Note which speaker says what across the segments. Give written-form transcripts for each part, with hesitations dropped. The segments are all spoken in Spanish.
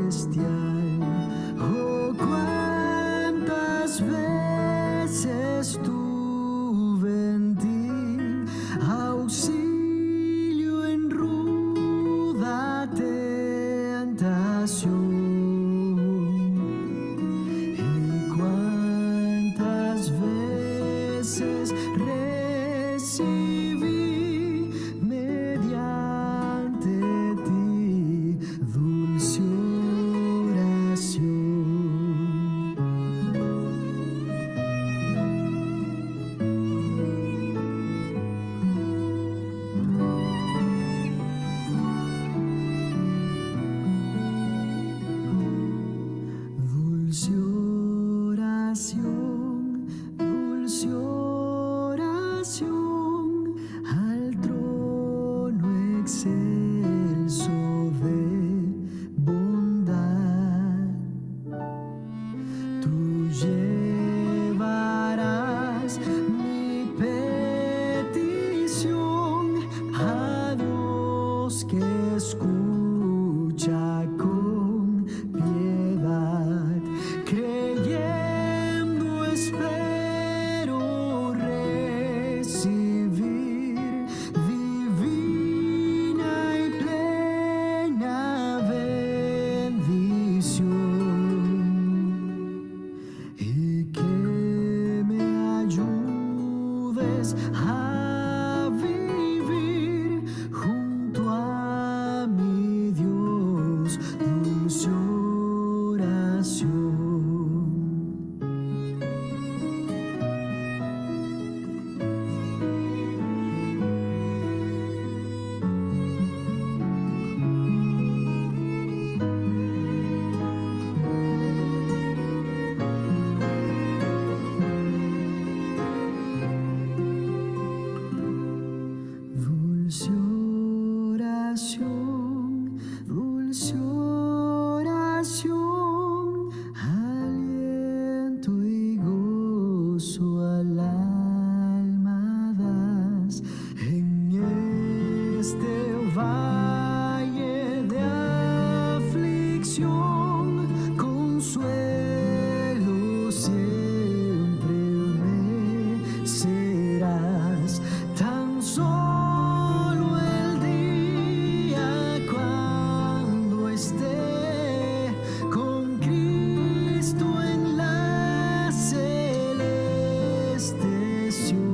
Speaker 1: celestial. Oh, cuántas veces tuve en ti auxilio en ruda tentación. Y cuántas veces recibí mediante ti dulce oración. Dulce oración, dulce oración, al trono excelso de bondad. Tú llevarás mi petición a Dios que escucha con piedad. Creyendo espero recibir divina y plena bendición, y que me ayudes a vivir junto a mi Dios. Dulce oración. Dulce oración, dulce oración, aliento y gozo al alma das en este valle de aflicción. Consuelo siempre me serás, tan solo el día cuando esté con Cristo en la celeste Sión.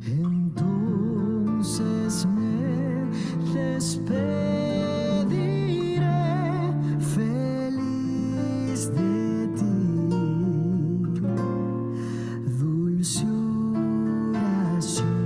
Speaker 1: Entonces me despediré feliz de ti. Dulce oración.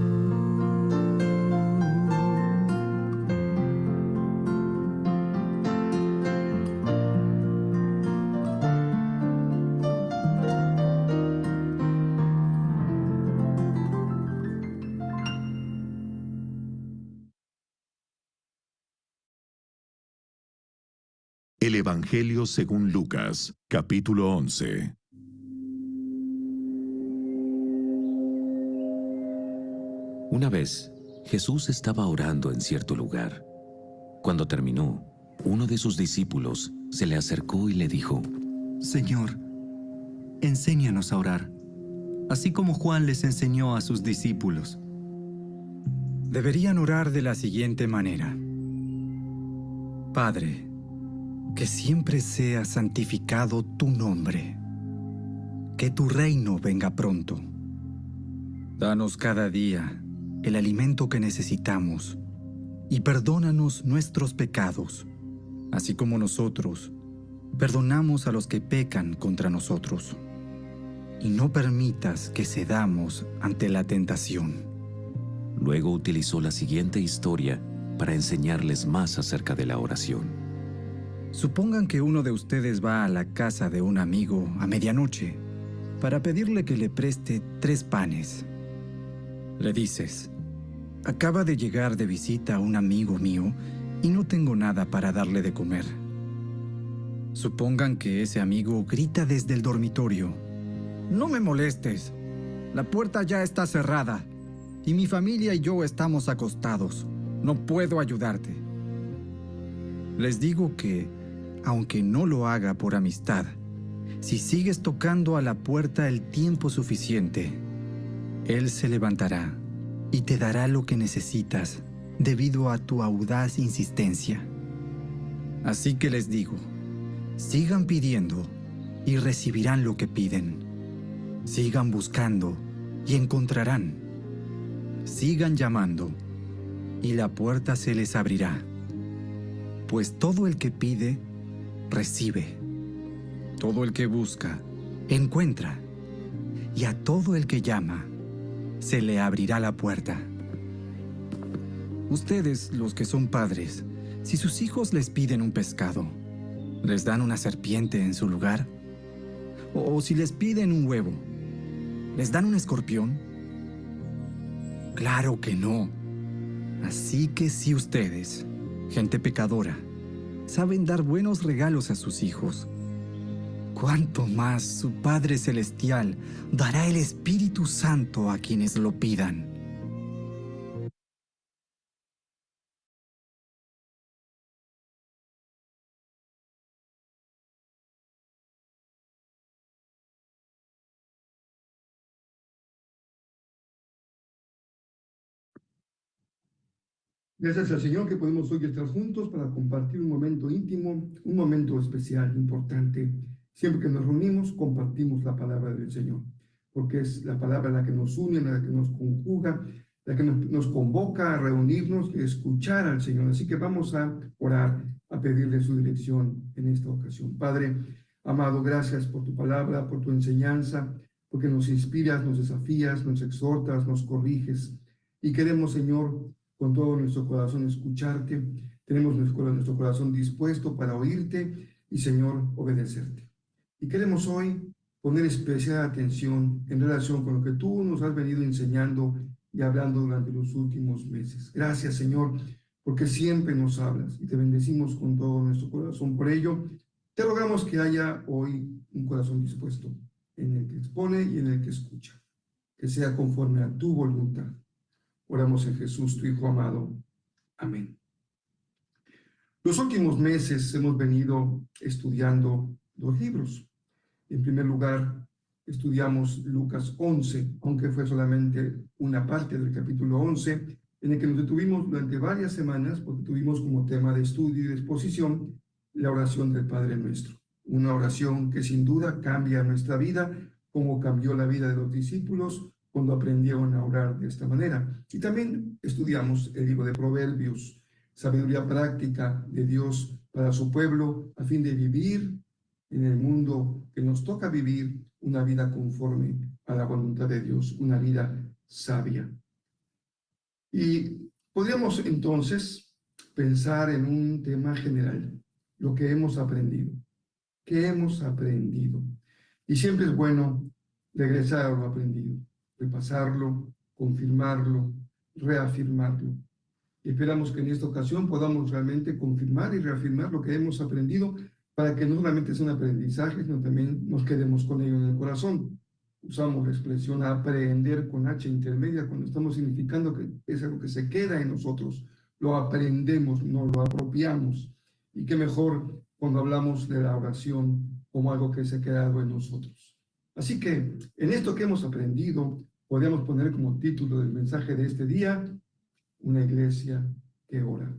Speaker 2: El Evangelio según Lucas, capítulo 11.
Speaker 3: Una vez, Jesús estaba orando en cierto lugar. Cuando terminó, uno de sus discípulos se le acercó y le dijo:
Speaker 4: Señor, enséñanos a orar, así como Juan les enseñó a sus discípulos.
Speaker 5: Deberían orar de la siguiente manera: Padre, que siempre sea santificado tu nombre, que tu reino venga pronto. Danos cada día el alimento que necesitamos y perdónanos nuestros pecados, así como nosotros perdonamos a los que pecan contra nosotros. Y no permitas que cedamos ante la tentación.
Speaker 3: Luego utilizó la siguiente historia para enseñarles más acerca de la oración.
Speaker 5: Supongan que uno de ustedes va a la casa de un amigo a medianoche para pedirle que le preste 3 panes. Le dices: acaba de llegar de visita un amigo mío y no tengo nada para darle de comer. Supongan que ese amigo grita desde el dormitorio: no me molestes, la puerta ya está cerrada y mi familia y yo estamos acostados, no puedo ayudarte. Les digo que, aunque no lo haga por amistad, si sigues tocando a la puerta el tiempo suficiente, Él se levantará y te dará lo que necesitas debido a tu audaz insistencia. Así que les digo, sigan pidiendo y recibirán lo que piden. Sigan buscando y encontrarán. Sigan llamando y la puerta se les abrirá. Pues todo el que pide, recibe. Todo el que busca, encuentra. Y a todo el que llama, se le abrirá la puerta. Ustedes, los que son padres, si sus hijos les piden un pescado, ¿les dan una serpiente en su lugar? O si les piden un huevo, ¿les dan un escorpión? Claro que no. Así que si ustedes, gente pecadora, saben dar buenos regalos a sus hijos, ¿cuánto más su Padre Celestial dará el Espíritu Santo a quienes lo pidan?
Speaker 6: Gracias al Señor que podemos hoy estar juntos para compartir un momento íntimo, un momento especial, importante. Siempre que nos reunimos, compartimos la palabra del Señor, porque es la palabra la que nos une, la que nos conjuga, la que nos convoca a reunirnos y escuchar al Señor. Así que vamos a orar, a pedirle su dirección en esta ocasión. Padre, amado, gracias por tu palabra, por tu enseñanza, porque nos inspiras, nos desafías, nos exhortas, nos corriges. Y queremos, Señor, con todo nuestro corazón escucharte. Tenemos nuestro corazón dispuesto para oírte y, Señor, obedecerte. Y queremos hoy poner especial atención en relación con lo que tú nos has venido enseñando y hablando durante los últimos meses. Gracias, Señor, porque siempre nos hablas y te bendecimos con todo nuestro corazón. Por ello, te rogamos que haya hoy un corazón dispuesto en el que expone y en el que escucha, que sea conforme a tu voluntad. Oramos en Jesús, tu Hijo amado. Amén. Los últimos meses hemos venido estudiando dos libros. En primer lugar, estudiamos Lucas 11, aunque fue solamente una parte del capítulo 11, en el que nos detuvimos durante varias semanas, porque tuvimos como tema de estudio y de exposición la oración del Padre Nuestro. Una oración que sin duda cambia nuestra vida, como cambió la vida de los discípulos cuando aprendieron a orar de esta manera. Y también estudiamos el libro de Proverbios, sabiduría práctica de Dios para su pueblo, a fin de vivir en el mundo que nos toca vivir una vida conforme a la voluntad de Dios, una vida sabia. Y podríamos entonces pensar en un tema general, lo que hemos aprendido. ¿Qué hemos aprendido? Y siempre es bueno regresar a lo aprendido, repasarlo, confirmarlo, reafirmarlo. Y esperamos que en esta ocasión podamos realmente confirmar y reafirmar lo que hemos aprendido para que no solamente sea un aprendizaje, sino también nos quedemos con ello en el corazón. Usamos la expresión aprender con H intermedia cuando estamos significando que es algo que se queda en nosotros. Lo aprendemos, no lo apropiamos. Y qué mejor cuando hablamos de la oración como algo que se ha quedado en nosotros. Así que en esto que hemos aprendido, podríamos poner como título del mensaje de este día, una iglesia que ora.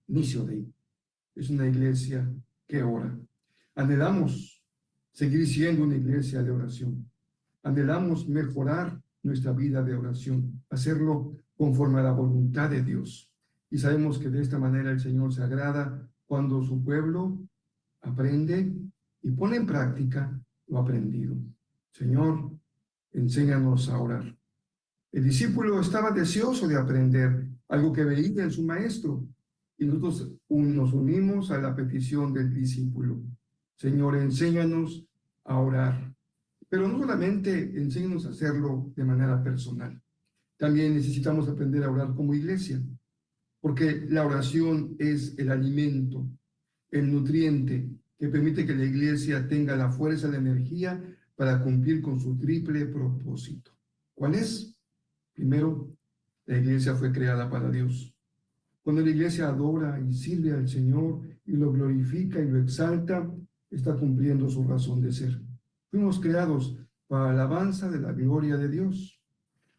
Speaker 6: Missio Dei. Es una iglesia que ora. Anhelamos seguir siendo una iglesia de oración. Anhelamos mejorar nuestra vida de oración, hacerlo conforme a la voluntad de Dios. Y sabemos que de esta manera el Señor se agrada cuando su pueblo aprende y pone en práctica lo aprendido. Señor, enséñanos a orar. El discípulo estaba deseoso de aprender algo que veía en su maestro y nosotros nos unimos a la petición del discípulo. Señor, enséñanos a orar. Pero no solamente enséñanos a hacerlo de manera personal. También necesitamos aprender a orar como iglesia, porque la oración es el alimento, el nutriente que permite que la iglesia tenga la fuerza, la energía para cumplir con su triple propósito. ¿Cuál es? Primero, la iglesia fue creada para Dios. Cuando la iglesia adora y sirve al Señor y lo glorifica y lo exalta, está cumpliendo su razón de ser. Fuimos creados para alabanza de la gloria de Dios.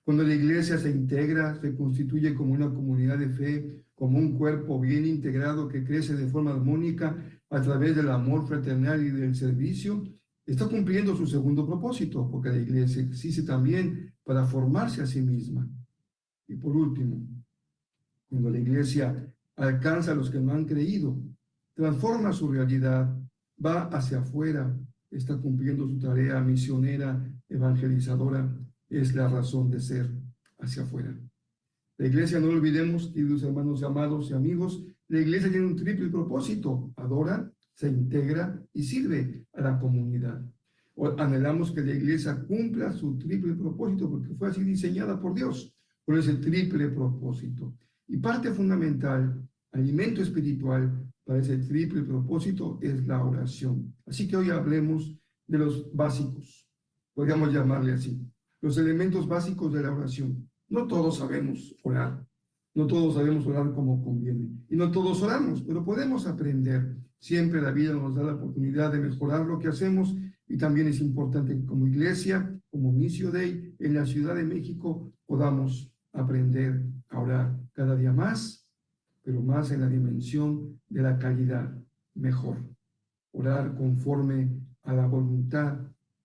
Speaker 6: Cuando la iglesia se integra, se constituye como una comunidad de fe, como un cuerpo bien integrado que crece de forma armónica a través del amor fraternal y del servicio, está cumpliendo su segundo propósito, porque la iglesia existe también para formarse a sí misma. Y por último, cuando la iglesia alcanza a los que no han creído, transforma su realidad, va hacia afuera, está cumpliendo su tarea misionera, evangelizadora, es la razón de ser hacia afuera. La iglesia, no lo olvidemos, queridos hermanos amados y amigos, la iglesia tiene un triple propósito: adora, se integra y sirve a la comunidad. Anhelamos que la iglesia cumpla su triple propósito porque fue así diseñada por Dios, con ese triple propósito. Y parte fundamental, alimento espiritual para ese triple propósito es la oración. Así que hoy hablemos de los básicos, podríamos llamarle así, los elementos básicos de la oración. No todos sabemos orar, no todos sabemos orar como conviene, y no todos oramos, pero podemos aprender. Siempre la vida nos da la oportunidad de mejorar lo que hacemos, y también es importante que como iglesia, como Missio Dei, en la Ciudad de México, podamos aprender a orar cada día más, pero más en la dimensión de la calidad, mejor. Orar conforme a la voluntad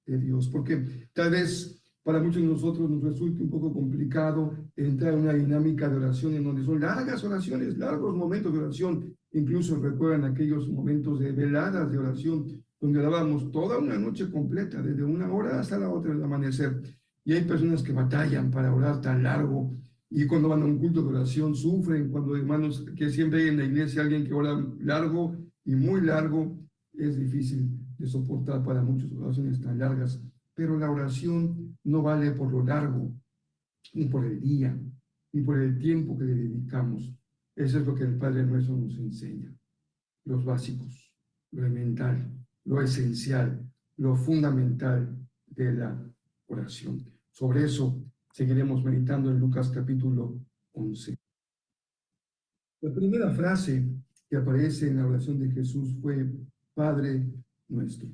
Speaker 6: de Dios, porque tal vez para muchos de nosotros nos resulte un poco complicado entrar en una dinámica de oración en donde son largas oraciones, largos momentos de oración. Incluso recuerdan aquellos momentos de veladas de oración donde orábamos toda una noche completa, desde una hora hasta la otra del amanecer. Y hay personas que batallan para orar tan largo, y cuando van a un culto de oración sufren. Cuando, hermanos, que siempre hay en la iglesia alguien que ora largo y muy largo, es difícil de soportar para muchas oraciones tan largas. Pero la oración no vale por lo largo, ni por el día, ni por el tiempo que le dedicamos. Eso es lo que el Padre Nuestro nos enseña. Los básicos, lo elemental, lo esencial, lo fundamental de la oración. Sobre eso seguiremos meditando en Lucas capítulo 11. La primera frase que aparece en la oración de Jesús fue Padre Nuestro.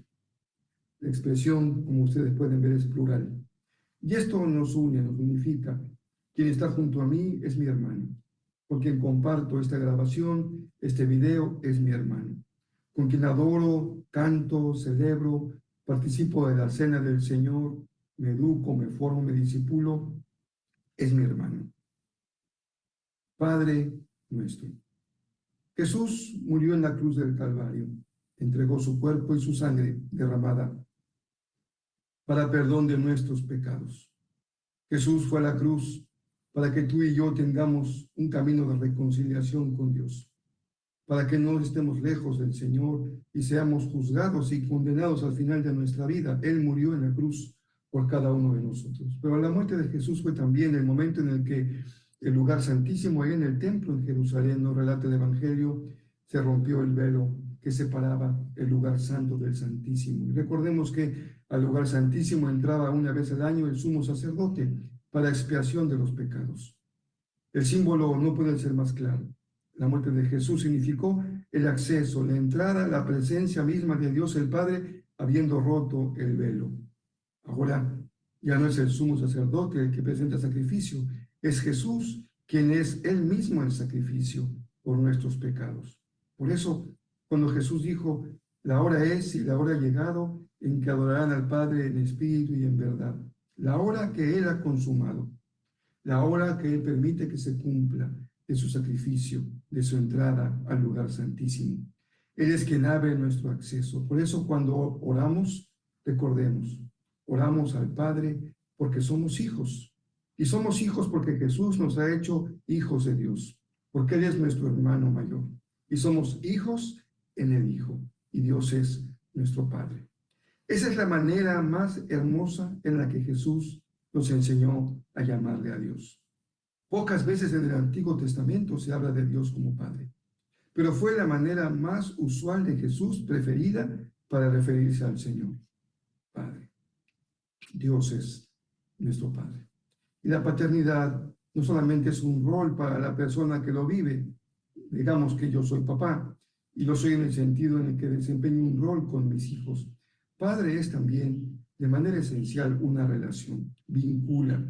Speaker 6: La expresión, como ustedes pueden ver, es plural. Y esto nos une, nos unifica. Quien está junto a mí es mi hermano. Con quien comparto esta grabación, este video, es mi hermano. Con quien adoro, canto, celebro, participo de la cena del Señor, me educo, me formo, me discipulo, es mi hermano. Padre Nuestro. Jesús murió en la cruz del Calvario, entregó su cuerpo y su sangre derramada para perdón de nuestros pecados. Jesús fue a la cruz para que tú y yo tengamos un camino de reconciliación con Dios, para que no estemos lejos del Señor y seamos juzgados y condenados al final de nuestra vida. Él murió en la cruz por cada uno de nosotros. Pero la muerte de Jesús fue también el momento en el que el lugar santísimo, ahí en el templo en Jerusalén, nos relata el Evangelio, se rompió el velo que separaba el lugar santo del Santísimo. Y recordemos que al lugar santísimo entraba una vez al año el sumo sacerdote para expiación de los pecados. El símbolo no puede ser más claro. La muerte de Jesús significó el acceso, la entrada, la presencia misma de Dios el Padre, habiendo roto el velo. Ahora ya no es el sumo sacerdote el que presenta sacrificio, es Jesús quien es él mismo el sacrificio por nuestros pecados. Por eso, cuando Jesús dijo, la hora es y la hora ha llegado en que adorarán al Padre en espíritu y en verdad, la hora que Él ha consumado, la hora que Él permite que se cumpla de su sacrificio, de su entrada al lugar santísimo. Él es quien abre nuestro acceso. Por eso cuando oramos, recordemos, oramos al Padre porque somos hijos. Y somos hijos porque Jesús nos ha hecho hijos de Dios, porque Él es nuestro hermano mayor. Y somos hijos en el Hijo, y Dios es nuestro Padre. Esa es la manera más hermosa en la que Jesús nos enseñó a llamarle a Dios. Pocas veces en el Antiguo Testamento se habla de Dios como Padre, pero fue la manera más usual de Jesús, preferida para referirse al Señor. Padre. Dios es nuestro Padre. Y la paternidad no solamente es un rol para la persona que lo vive, digamos que yo soy papá, y lo soy en el sentido en el que desempeño un rol con mis hijos. Padre es también, de manera esencial, una relación, vincula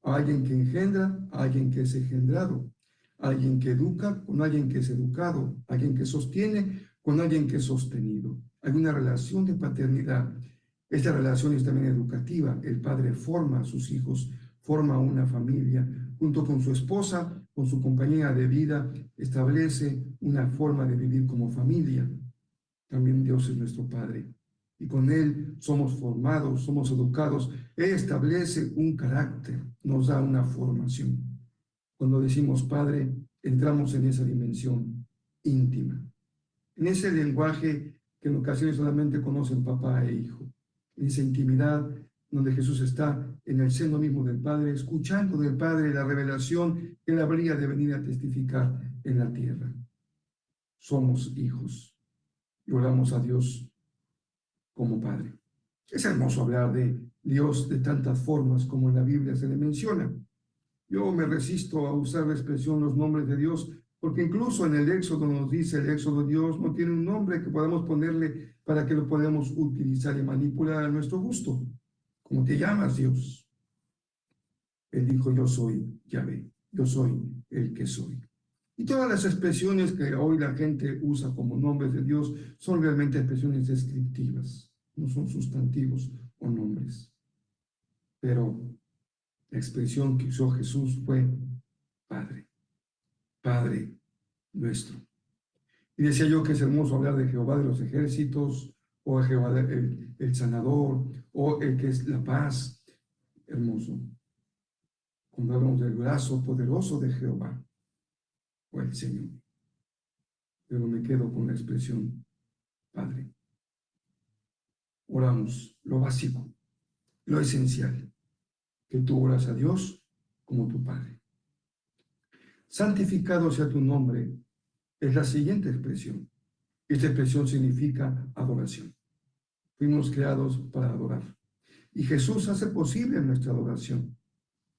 Speaker 6: a alguien que engendra, a alguien que es engendrado, a alguien que educa con alguien que es educado, a alguien que sostiene con alguien que es sostenido. Hay una relación de paternidad. Esta relación es también educativa. El padre forma a sus hijos, forma una familia, junto con su esposa, con su compañera de vida, establece una forma de vivir como familia. También Dios es nuestro Padre. Y con Él somos formados, somos educados. Él establece un carácter, nos da una formación. Cuando decimos Padre, entramos en esa dimensión íntima, en ese lenguaje que en ocasiones solamente conocen papá e hijo, en esa intimidad donde Jesús está en el seno mismo del Padre, escuchando del Padre la revelación que Él habría de venir a testificar en la tierra. Somos hijos y oramos a Dios como Padre. Es hermoso hablar de Dios de tantas formas como en la Biblia se le menciona. Yo me resisto a usar la expresión los nombres de Dios, porque incluso en el Éxodo nos dice el Éxodo, Dios no tiene un nombre que podamos ponerle para que lo podamos utilizar y manipular a nuestro gusto. ¿Cómo te llamas, Dios? Él dijo, yo soy Yahvé, yo soy el que soy. Y todas las expresiones que hoy la gente usa como nombres de Dios son realmente expresiones descriptivas, no son sustantivos o nombres. Pero la expresión que usó Jesús fue Padre, Padre nuestro. Y decía yo que es hermoso hablar de Jehová de los ejércitos, o de Jehová el sanador, o el que es la paz. Hermoso. Cuando hablamos del brazo poderoso de Jehová, o el Señor. Pero me quedo con la expresión Padre. Oramos lo básico, lo esencial, que tú oras a Dios como tu Padre. Santificado sea tu nombre, es la siguiente expresión. Esta expresión significa adoración. Fuimos creados para adorar. Y Jesús hace posible nuestra adoración.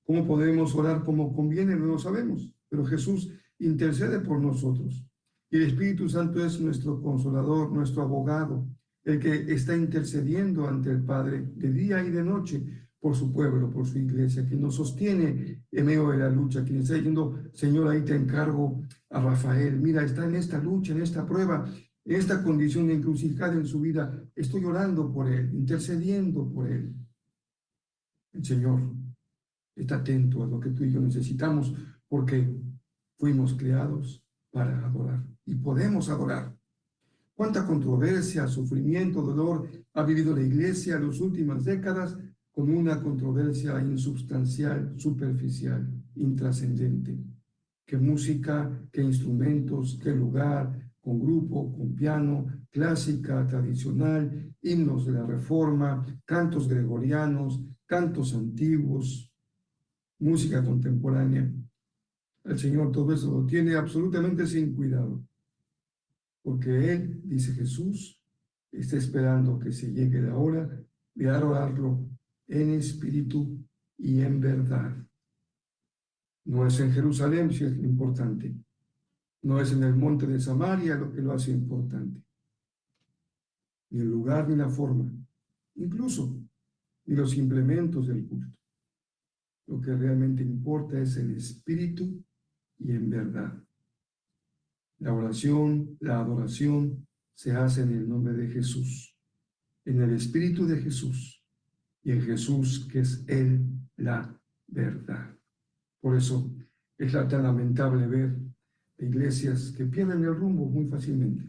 Speaker 6: ¿Cómo podemos orar como conviene? No lo sabemos, pero Jesús intercede por nosotros. Y el Espíritu Santo es nuestro consolador, nuestro abogado, el que está intercediendo ante el Padre de día y de noche por su pueblo, por su iglesia, que nos sostiene en medio de la lucha, quien está diciendo, Señor, ahí te encargo a Rafael, mira, está en esta lucha, en esta prueba, en esta condición de encrucijada en su vida, estoy orando por él, intercediendo por él. El Señor está atento a lo que tú y yo necesitamos, porque fuimos creados para adorar y podemos adorar. Cuánta controversia, sufrimiento, dolor ha vivido la iglesia en las últimas décadas con una controversia insubstancial, superficial, intrascendente. ¿Qué música, qué instrumentos, qué lugar, con grupo, con piano, clásica, tradicional, himnos de la Reforma, cantos gregorianos, cantos antiguos, música contemporánea? El Señor todo eso lo tiene absolutamente sin cuidado, porque Él, dice Jesús, está esperando que se llegue la hora de adorarlo en espíritu y en verdad. No es en Jerusalén si es lo importante, no es en el monte de Samaria lo que lo hace importante, ni el lugar ni la forma, incluso ni los implementos del culto. Lo que realmente importa es el espíritu y en verdad. La oración, la adoración se hace en el nombre de Jesús, en el espíritu de Jesús y en Jesús, que es Él la verdad. Por eso es tan lamentable ver iglesias que pierden el rumbo muy fácilmente,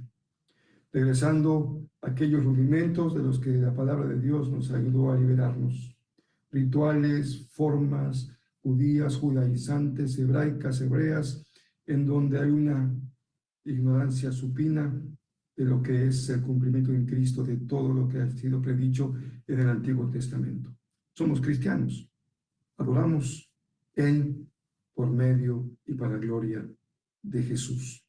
Speaker 6: regresando a aquellos rudimentos de los que la palabra de Dios nos ayudó a liberarnos. Rituales, formas judías, judaizantes, hebraicas, hebreas, en donde hay una ignorancia supina de lo que es el cumplimiento en Cristo de todo lo que ha sido predicho en el Antiguo Testamento. Somos cristianos, adoramos en, por medio y para gloria de Jesús.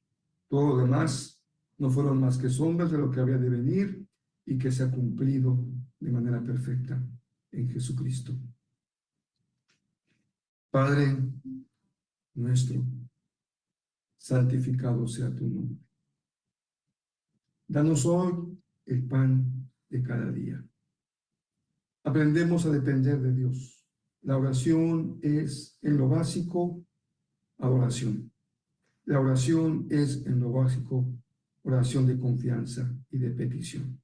Speaker 6: Todo lo demás no fueron más que sombras de lo que había de venir y que se ha cumplido de manera perfecta en Jesucristo. Padre nuestro, santificado sea tu nombre. Danos hoy el pan de cada día. Aprendemos a depender de Dios. La oración es, en lo básico, adoración. La oración es, en lo básico, oración de confianza y de petición.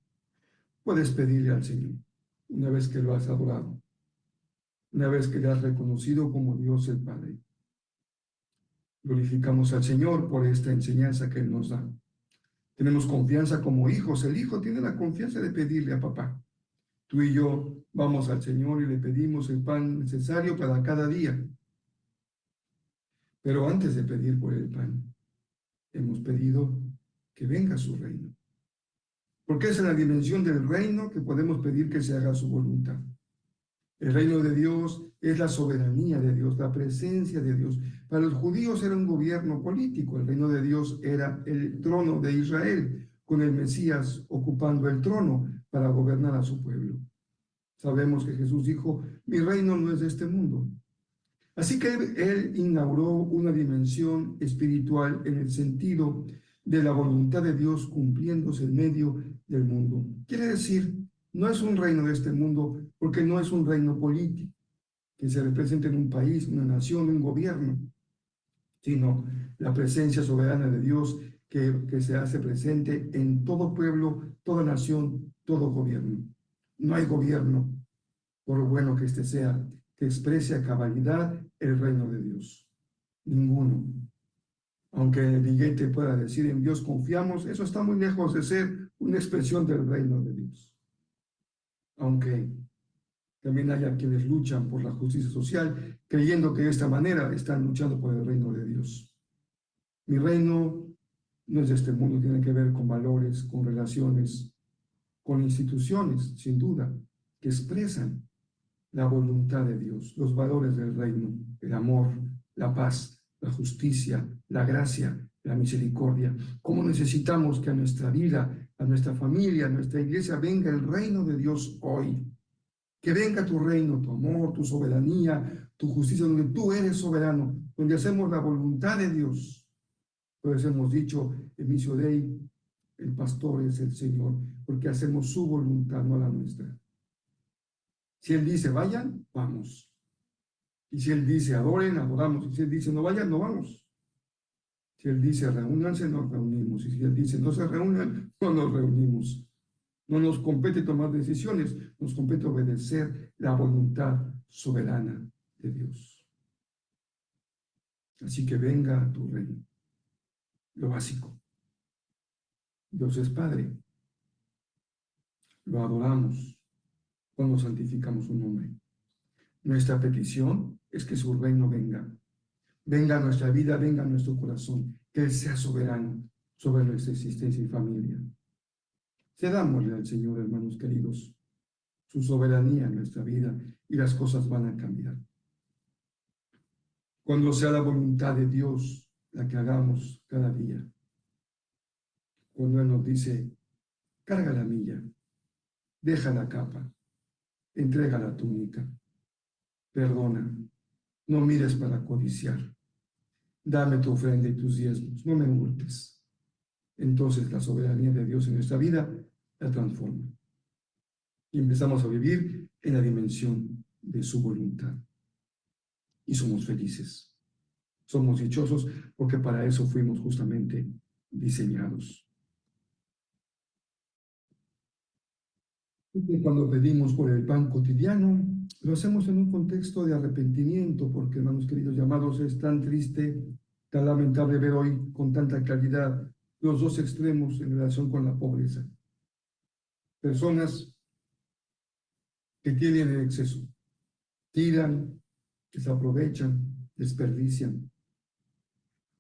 Speaker 6: Puedes pedirle al Señor, una vez que lo has adorado, una vez que le has reconocido como Dios el Padre. Glorificamos al Señor por esta enseñanza que Él nos da. Tenemos confianza como hijos. El hijo tiene la confianza de pedirle a papá. Tú y yo vamos al Señor y le pedimos el pan necesario para cada día. Pero antes de pedir por el pan, hemos pedido que venga su reino. Porque es en la dimensión del reino que podemos pedir que se haga su voluntad. El reino de Dios es la soberanía de Dios, la presencia de Dios. Para los judíos era un gobierno político. El reino de Dios era el trono de Israel, con el Mesías ocupando el trono para gobernar a su pueblo. Sabemos que Jesús dijo, mi reino no es de este mundo. Así que Él inauguró una dimensión espiritual en el sentido de la voluntad de Dios cumpliéndose en medio del mundo. Quiere decir, no es un reino de este mundo porque no es un reino político que se representa en un país, una nación, un gobierno, sino la presencia soberana de Dios que se hace presente en todo pueblo, toda nación, todo gobierno. No hay gobierno, por bueno que éste sea, que exprese a cabalidad el reino de Dios. Ninguno. Aunque el billete pueda decir en Dios confiamos, eso está muy lejos de ser una expresión del reino de Dios. Aunque también haya quienes luchan por la justicia social, creyendo que de esta manera están luchando por el reino de Dios. Mi reino no es de este mundo, tiene que ver con valores, con relaciones, con instituciones, sin duda, que expresan la voluntad de Dios, los valores del reino, el amor, la paz, la justicia, la gracia, la misericordia. ¿Cómo necesitamos que a nuestra vida, a nuestra familia, a nuestra iglesia venga el reino de Dios hoy? Que venga tu reino, tu amor, tu soberanía, tu justicia, donde tú eres soberano, donde hacemos la voluntad de Dios. Pues hemos dicho, Emicio Dei, el pastor es el Señor, porque hacemos su voluntad, no la nuestra. Si Él dice, vayan, vamos. Y si Él dice, adoren, adoramos. Y si Él dice, no vayan, no vamos. Si Él dice, reúnanse, nos reunimos. Y si Él dice, no se reúnan, no nos reunimos. No nos compete tomar decisiones, nos compete obedecer la voluntad soberana de Dios. Así que venga tu reino. Lo básico. Dios es Padre. Lo adoramos cuando santificamos su nombre. Nuestra petición es que su reino venga. Venga a nuestra vida, venga a nuestro corazón. Que Él sea soberano sobre nuestra existencia y familia. Cedámosle al Señor, hermanos queridos, su soberanía en nuestra vida y las cosas van a cambiar. Cuando sea la voluntad de Dios la que hagamos cada día. Cuando Él nos dice, carga la milla, deja la capa, entrega la túnica, perdona, no mires para codiciar, dame tu ofrenda y tus diezmos, no me hurtes. Entonces la soberanía de Dios en nuestra vida la transforma. Y empezamos a vivir en la dimensión de su voluntad. Y somos felices. Somos dichosos porque para eso fuimos justamente diseñados. Y cuando pedimos por el pan cotidiano, lo hacemos en un contexto de arrepentimiento, porque, hermanos queridos llamados, es tan triste, tan lamentable ver hoy con tanta claridad los dos extremos en relación con la pobreza. Personas que tienen en exceso, tiran, desaprovechan, desperdician.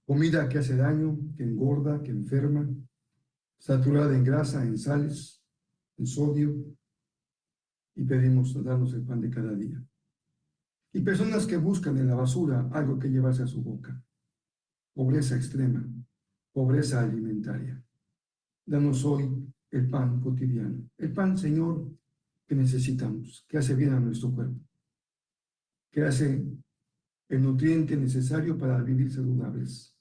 Speaker 6: Comida que hace daño, que engorda, que enferma, saturada en grasa, en sales, en sodio, y pedimos darnos el pan de cada día. Y personas que buscan en la basura algo que llevarse a su boca. Pobreza extrema, pobreza alimentaria. Danos hoy el pan cotidiano. El pan, Señor, que necesitamos, que hace bien a nuestro cuerpo, que hace el nutriente necesario para vivir saludables.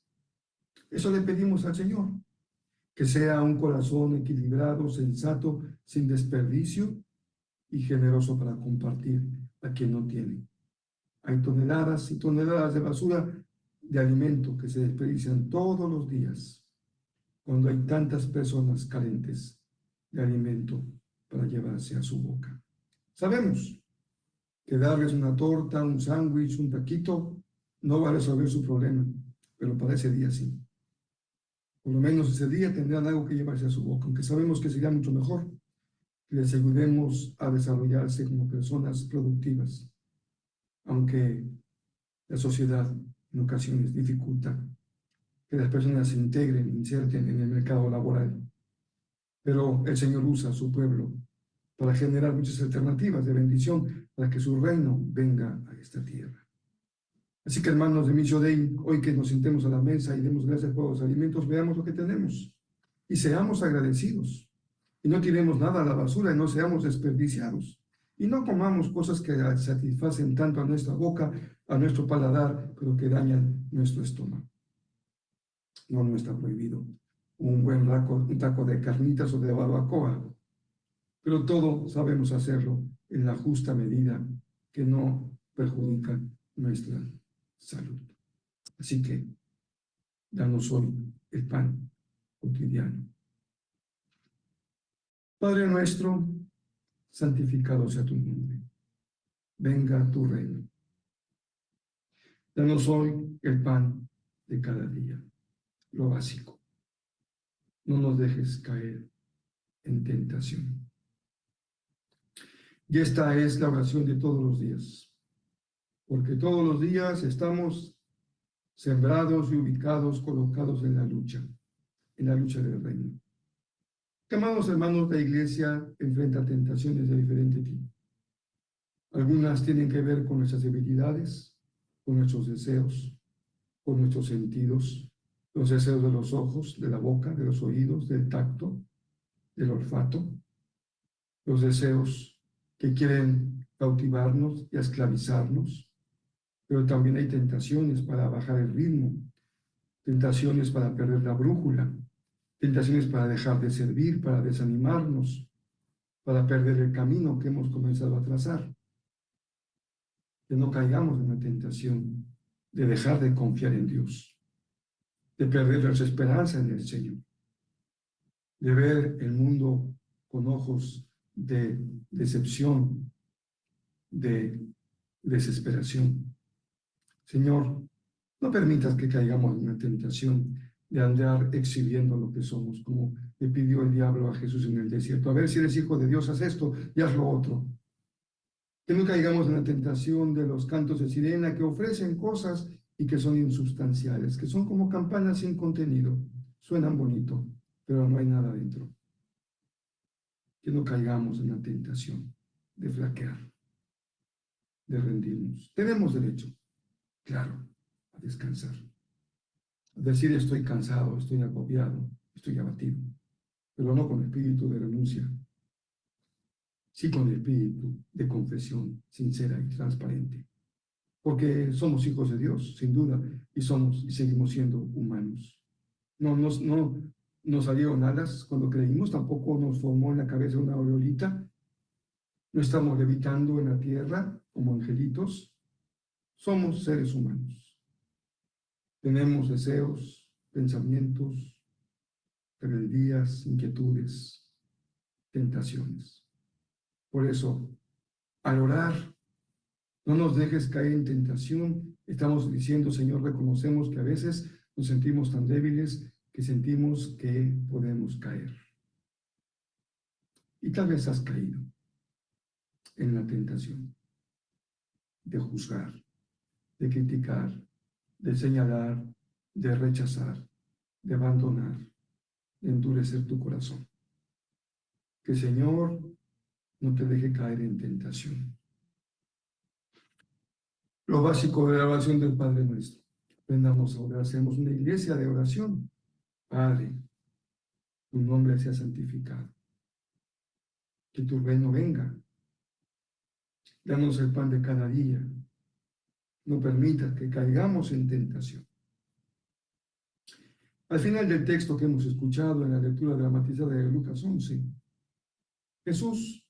Speaker 6: Eso le pedimos al Señor, que sea un corazón equilibrado, sensato, sin desperdicio y generoso para compartir a quien no tiene. Hay toneladas y toneladas de basura de alimento que se desperdician todos los días cuando hay tantas personas carentes de alimento para llevarse a su boca. Sabemos que darles una torta, un sándwich, un taquito, no va a resolver su problema, pero para ese día sí. Por lo menos ese día tendrán algo que llevarse a su boca, aunque sabemos que sería mucho mejor que les ayudemos a desarrollarse como personas productivas, aunque la sociedad en ocasiones dificulta que las personas se integren, inserten en el mercado laboral. Pero el Señor usa a su pueblo para generar muchas alternativas de bendición para que su reino venga a esta tierra. Así que, hermanos de Missio Dei, hoy que nos sentemos a la mesa y demos gracias por los alimentos, veamos lo que tenemos y seamos agradecidos. Y no tiremos nada a la basura y no seamos desperdiciados. Y no comamos cosas que satisfacen tanto a nuestra boca, a nuestro paladar, pero que dañan nuestro estómago. No está prohibido un taco de carnitas o de barbacoa, pero todo sabemos hacerlo en la justa medida que no perjudica nuestra salud. Así que, danos hoy el pan cotidiano. Padre nuestro, santificado sea tu nombre. Venga tu reino. Danos hoy el pan de cada día, lo básico. No nos dejes caer en tentación. Y esta es la oración de todos los días, porque todos los días estamos sembrados y ubicados, colocados en la lucha del reino. Amados hermanos, la iglesia enfrenta tentaciones de diferente tipo. Algunas tienen que ver con nuestras debilidades, con nuestros deseos, con nuestros sentidos, los deseos de los ojos, de la boca, de los oídos, del tacto, del olfato, los deseos que quieren cautivarnos y esclavizarnos, pero también hay tentaciones para bajar el ritmo, tentaciones para perder la brújula, tentaciones para dejar de servir, para desanimarnos, para perder el camino que hemos comenzado a trazar. Que no caigamos en la tentación de dejar de confiar en Dios, de perder nuestra esperanza en el Señor, de ver el mundo con ojos de decepción, de desesperación. Señor, no permitas que caigamos en la tentación de andar exhibiendo lo que somos, como le pidió el diablo a Jesús en el desierto. A ver, si eres hijo de Dios, haz esto y haz lo otro. Que no caigamos en la tentación de los cantos de sirena que ofrecen cosas y que son insubstanciales, que son como campanas sin contenido. Suenan bonito, pero no hay nada dentro. Que no caigamos en la tentación de flaquear, de rendirnos. Tenemos derecho, claro, a descansar. A decir estoy cansado, estoy agobiado, estoy abatido, pero no con espíritu de renuncia. Sí con el espíritu de confesión sincera y transparente. Porque somos hijos de Dios, sin duda, y seguimos siendo humanos. No nos salieron alas cuando creímos, tampoco nos formó en la cabeza una aureolita. No estamos levitando en la tierra como angelitos. Somos seres humanos. Tenemos deseos, pensamientos, rebeldías, inquietudes, tentaciones. Por eso, al orar, no nos dejes caer en tentación. Estamos diciendo, Señor, reconocemos que a veces nos sentimos tan débiles que sentimos que podemos caer. Y tal vez has caído en la tentación de juzgar, de criticar, de señalar, de rechazar, de abandonar, de endurecer tu corazón. Que el Señor no te deje caer en tentación. Lo básico de la oración del Padre Nuestro. Aprendamos a orar, seamos una iglesia de oración. Padre, tu nombre sea santificado. Que tu reino venga. Danos el pan de cada día. No permitas que caigamos en tentación. Al final del texto que hemos escuchado en la lectura dramatizada de Lucas 11, Jesús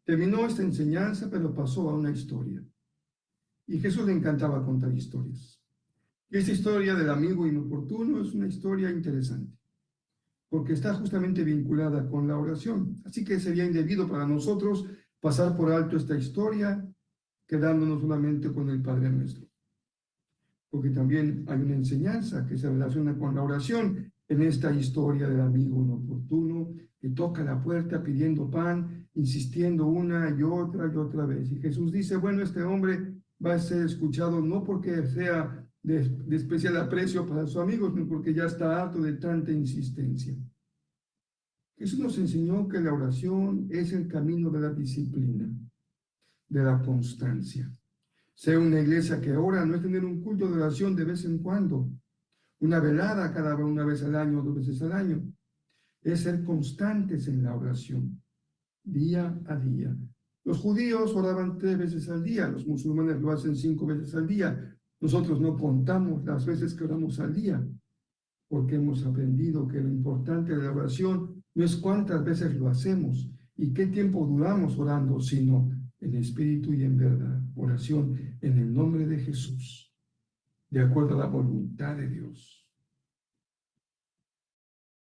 Speaker 6: terminó esta enseñanza, pero pasó a una historia. Y Jesús le encantaba contar historias. Y esta historia del amigo inoportuno es una historia interesante, porque está justamente vinculada con la oración. Así que sería indebido para nosotros pasar por alto esta historia, quedándonos solamente con el Padre Nuestro. Porque también hay una enseñanza que se relaciona con la oración en esta historia del amigo inoportuno que toca la puerta pidiendo pan, insistiendo una y otra vez. Y Jesús dice, bueno, este hombre va a ser escuchado no porque sea de especial aprecio para sus amigos, sino porque ya está harto de tanta insistencia. Jesús nos enseñó que la oración es el camino de la disciplina, de la constancia. Ser una iglesia que ora no es tener un culto de oración de vez en cuando, una velada una vez al año, 2 veces al año. Es ser constantes en la oración, día a día. Los judíos oraban 3 veces al día, los musulmanes lo hacen 5 veces al día. Nosotros no contamos las veces que oramos al día, porque hemos aprendido que lo importante de la oración no es cuántas veces lo hacemos y qué tiempo duramos orando, sino en espíritu y en verdad. Oración en el nombre de Jesús, de acuerdo a la voluntad de Dios.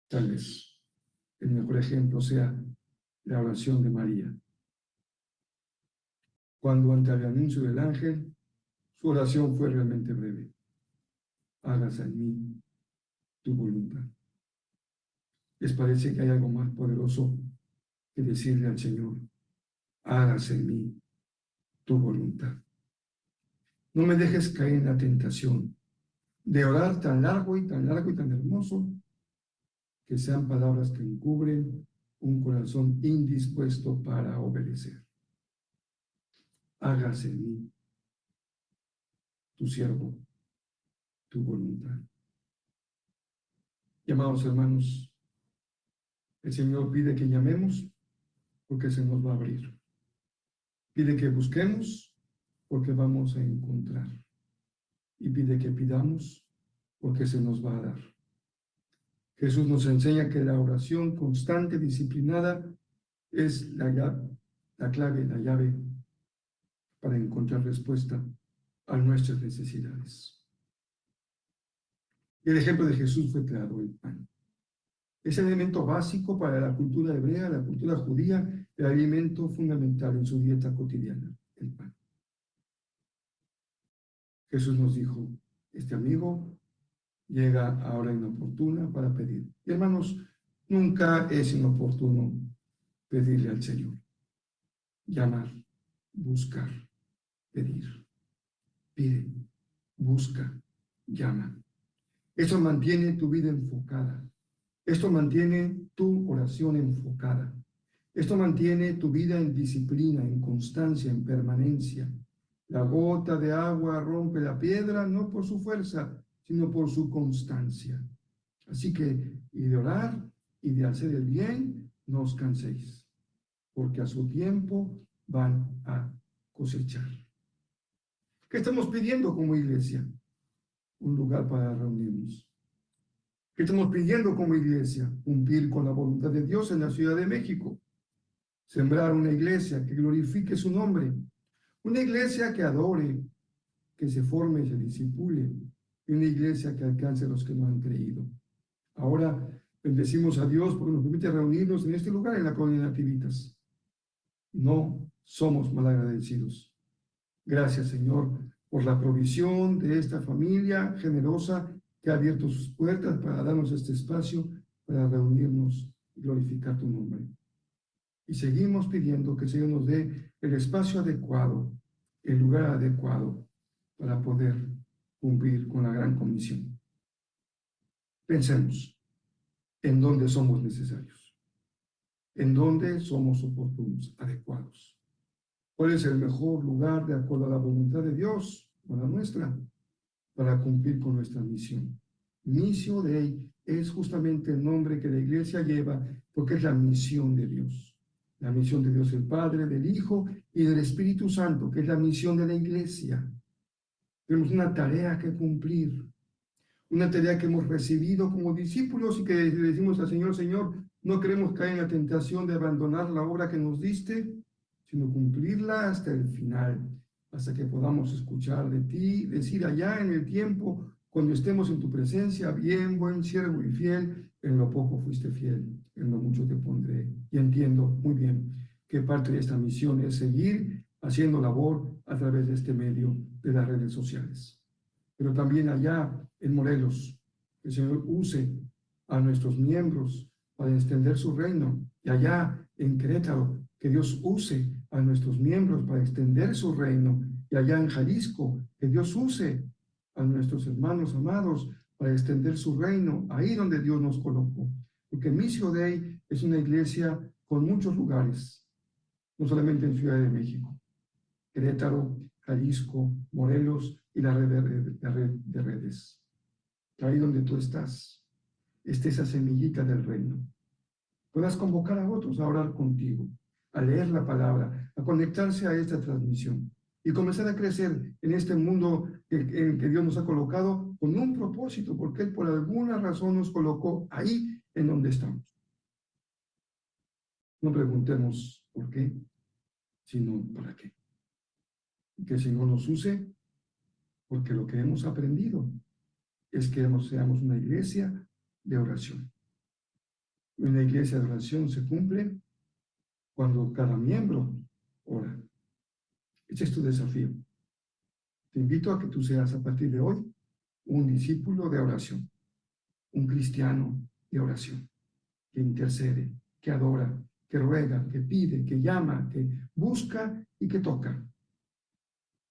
Speaker 6: Tal vez el mejor ejemplo sea la oración de María. Cuando ante el anuncio del ángel, su oración fue realmente breve. Hágase en mí tu voluntad. ¿Les parece que hay algo más poderoso que decirle al Señor, hágase en mí tu voluntad? No me dejes caer en la tentación de orar tan largo y tan largo y tan hermoso que sean palabras que encubren un corazón indispuesto para obedecer. Hágase en mí, tu siervo, tu voluntad. Y amados hermanos, el Señor pide que llamemos porque se nos va a abrir. Pide que busquemos porque vamos a encontrar. Y pide que pidamos porque se nos va a dar. Jesús nos enseña que la oración constante, disciplinada, es la clave, la llave para encontrar respuesta a nuestras necesidades. Y el ejemplo de Jesús fue claro, el pan. Es el elemento básico para la cultura hebrea, la cultura judía, el alimento fundamental en su dieta cotidiana, el pan. Jesús nos dijo, este amigo llega a hora inoportuna para pedir. Y hermanos, nunca es inoportuno pedirle al Señor. Llamar, buscar, pedir. Pide, busca, llama. Eso mantiene tu vida enfocada. Esto mantiene tu oración enfocada. Esto mantiene tu vida en disciplina, en constancia, en permanencia. La gota de agua rompe la piedra no por su fuerza, sino por su constancia. Así que, y de orar y de hacer el bien, no os canséis, porque a su tiempo van a cosechar. ¿Qué estamos pidiendo como iglesia? Un lugar para reunirnos. ¿Qué estamos pidiendo como iglesia? Cumplir con la voluntad de Dios en la Ciudad de México. Sembrar una iglesia que glorifique su nombre. Una iglesia que adore, que se forme y se discipule. Y una iglesia que alcance a los que no han creído. Ahora bendecimos a Dios porque nos permite reunirnos en este lugar, en la colonia Nativitas. No somos malagradecidos. Gracias, Señor, por la provisión de esta familia generosa que ha abierto sus puertas para darnos este espacio para reunirnos y glorificar tu nombre. Y seguimos pidiendo que el Señor nos dé el espacio adecuado, el lugar adecuado para poder cumplir con la gran comisión. Pensemos en dónde somos necesarios, en dónde somos oportunos, adecuados. ¿Cuál es el mejor lugar de acuerdo a la voluntad de Dios o la nuestra para cumplir con nuestra misión? Missio Dei es justamente el nombre que la iglesia lleva porque es la misión de Dios. La misión de Dios el Padre, del Hijo y del Espíritu Santo, que es la misión de la iglesia. Tenemos una tarea que cumplir, una tarea que hemos recibido como discípulos y que le decimos al Señor, Señor, no queremos caer en la tentación de abandonar la obra que nos diste, sino cumplirla hasta el final, hasta que podamos escuchar de ti, decir allá en el tiempo, cuando estemos en tu presencia, bien, buen siervo y fiel, en lo poco fuiste fiel, en lo mucho te pondré. Y entiendo muy bien que parte de esta misión es seguir haciendo labor a través de este medio de las redes sociales. Pero también allá en Morelos, que el Señor use a nuestros miembros para extender su reino. Y allá en Querétaro, que Dios use a nuestros miembros para extender su reino. Y allá en Jalisco, que Dios use a nuestros hermanos amados para extender su reino, ahí donde Dios nos colocó. Porque Missio Dei es una iglesia con muchos lugares, no solamente en Ciudad de México, Querétaro, Jalisco, Morelos y la red de redes. Ahí donde tú estás, esté esa semillita del reino. Puedas convocar a otros a orar contigo, a leer la palabra, a conectarse a esta transmisión y comenzar a crecer en este mundo en que Dios nos ha colocado con un propósito, porque Él por alguna razón nos colocó ahí en donde estamos. No preguntemos por qué, sino para qué. Que el Señor nos use, porque lo que hemos aprendido es que seamos una iglesia de oración. Una iglesia de oración se cumple cuando cada miembro ora. Ese es tu desafío. Te invito a que tú seas a partir de hoy un discípulo de oración, un cristiano de oración, que intercede, que adora, que ruega, que pide, que llama, que busca y que toca.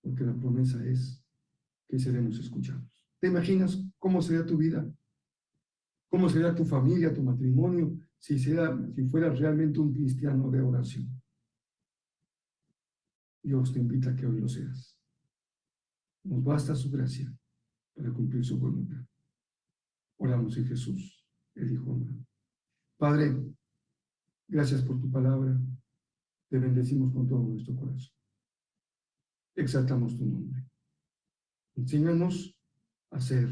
Speaker 6: Porque la promesa es que seremos escuchados. ¿Te imaginas cómo sería tu vida? ¿Cómo sería tu familia, tu matrimonio, si fueras realmente un cristiano de oración? Dios te invita a que hoy lo seas. Nos basta su gracia para cumplir su voluntad. Oramos en Jesús, el Hijo amado. Padre, gracias por tu palabra. Te bendecimos con todo nuestro corazón. Exaltamos tu nombre. Enséñanos a ser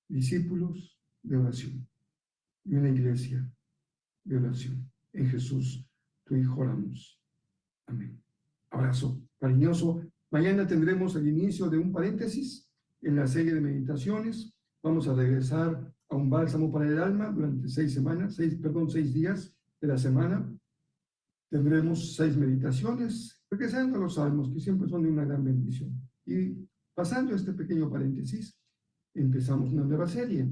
Speaker 6: discípulos de oración y una iglesia de oración. En Jesús, tu Hijo, oramos. Amén. Abrazo cariñoso. Mañana tendremos el inicio de un paréntesis en la serie de meditaciones. Vamos a regresar a un bálsamo para el alma durante 6 días de la semana. Tendremos 6 meditaciones, regresando a los salmos, que siempre son de una gran bendición. Y pasando este pequeño paréntesis, empezamos una nueva serie,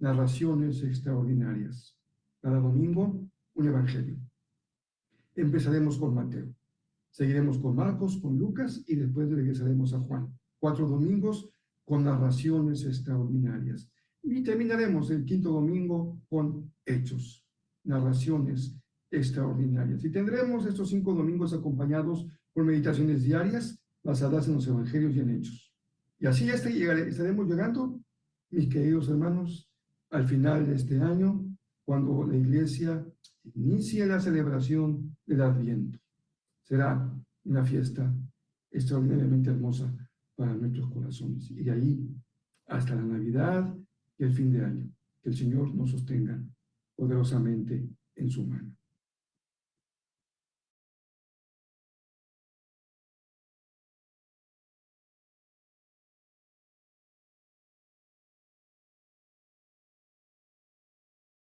Speaker 6: narraciones extraordinarias. Cada domingo, un evangelio. Empezaremos con Mateo. Seguiremos con Marcos, con Lucas y después regresaremos a Juan. 4 domingos con narraciones extraordinarias. Y terminaremos el 5º domingo con Hechos, narraciones extraordinarias. Y tendremos estos 5 domingos acompañados por meditaciones diarias basadas en los evangelios y en Hechos. Y así estaremos llegando, mis queridos hermanos, al final de este año, cuando la iglesia inicie la celebración del Adviento. Será una fiesta extraordinariamente hermosa para nuestros corazones. Y de ahí hasta la Navidad y el fin de año. Que el Señor nos sostenga poderosamente en su mano.